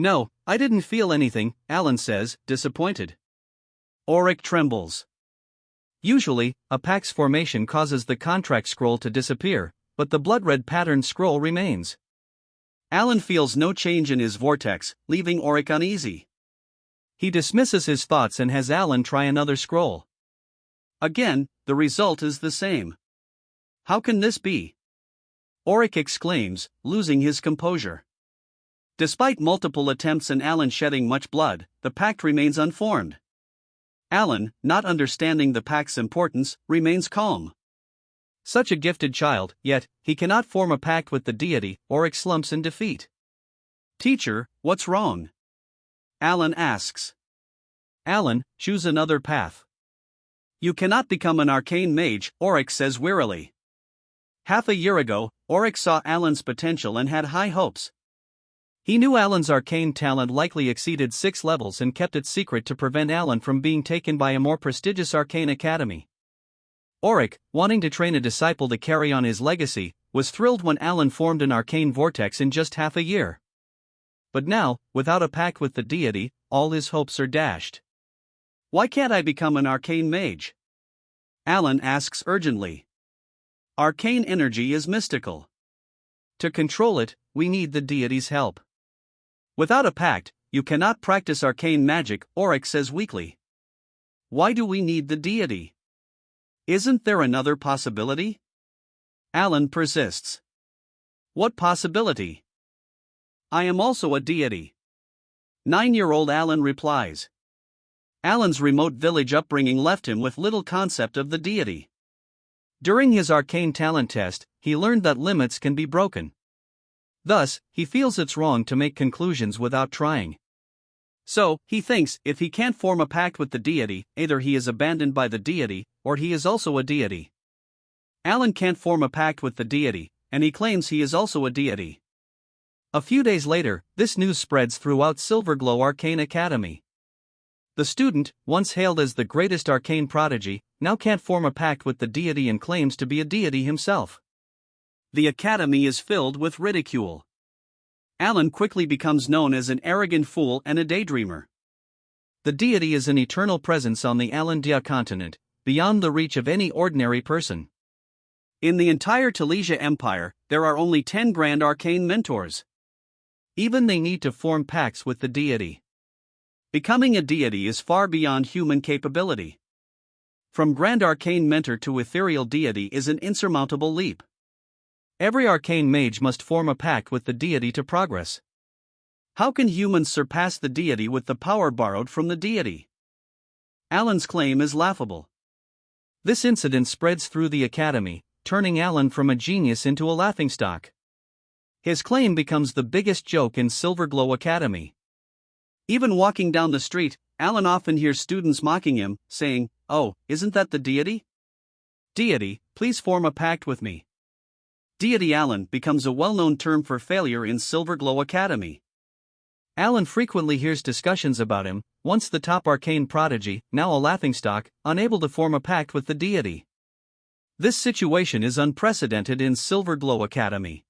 No, I didn't feel anything, Alan says, disappointed. Auric trembles. Usually, a pact's formation causes the contract scroll to disappear, but the blood-red patterned scroll remains. Alan feels no change in his vortex, leaving Auric uneasy. He dismisses his thoughts and has Alan try another scroll. Again, the result is the same. How can this be? Auric exclaims, losing his composure. Despite multiple attempts and Alan shedding much blood, the pact remains unformed. Alan, not understanding the pact's importance, remains calm. Such a gifted child, yet, he cannot form a pact with the deity, Auric slumps in defeat. Teacher, what's wrong? Alan asks. Alan, choose another path. You cannot become an arcane mage, Auric says wearily. Half a year ago, Auric saw Alan's potential and had high hopes. He knew Alan's arcane talent likely exceeded 6 levels and kept it secret to prevent Alan from being taken by a more prestigious arcane academy. Auric, wanting to train a disciple to carry on his legacy, was thrilled when Alan formed an arcane vortex in just half a year. But now, without a pact with the deity, all his hopes are dashed. Why can't I become an arcane mage? Alan asks urgently. Arcane energy is mystical. To control it, we need the deity's help. Without a pact, you cannot practice arcane magic, Auric says weakly. Why do we need the deity? Isn't there another possibility? Alan persists. What possibility? I am also a deity. 9-year-old Alan replies. Alan's remote village upbringing left him with little concept of the deity. During his arcane talent test, he learned that limits can be broken. Thus, he feels it's wrong to make conclusions without trying. So, he thinks if he can't form a pact with the deity, either he is abandoned by the deity, or he is also a deity. Alan can't form a pact with the deity, and he claims he is also a deity. A few days later, this news spreads throughout Silverglow Arcane Academy. The student, once hailed as the greatest arcane prodigy, now can't form a pact with the deity and claims to be a deity himself. The academy is filled with ridicule. Alan quickly becomes known as an arrogant fool and a daydreamer. The deity is an eternal presence on the Alandia continent, beyond the reach of any ordinary person. In the entire Telesia Empire, there are only 10 grand arcane mentors. Even they need to form pacts with the deity. Becoming a deity is far beyond human capability. From grand arcane mentor to ethereal deity is an insurmountable leap. Every arcane mage must form a pact with the deity to progress. How can humans surpass the deity with the power borrowed from the deity? Alan's claim is laughable. This incident spreads through the academy, turning Alan from a genius into a laughingstock. His claim becomes the biggest joke in Silverglow Academy. Even walking down the street, Alan often hears students mocking him, saying, "Oh, isn't that the deity? Deity, please form a pact with me." Deity Alan becomes a well-known term for failure in Silverglow Academy. Alan frequently hears discussions about him, once the top arcane prodigy, now a laughingstock, unable to form a pact with the deity. This situation is unprecedented in Silverglow Academy.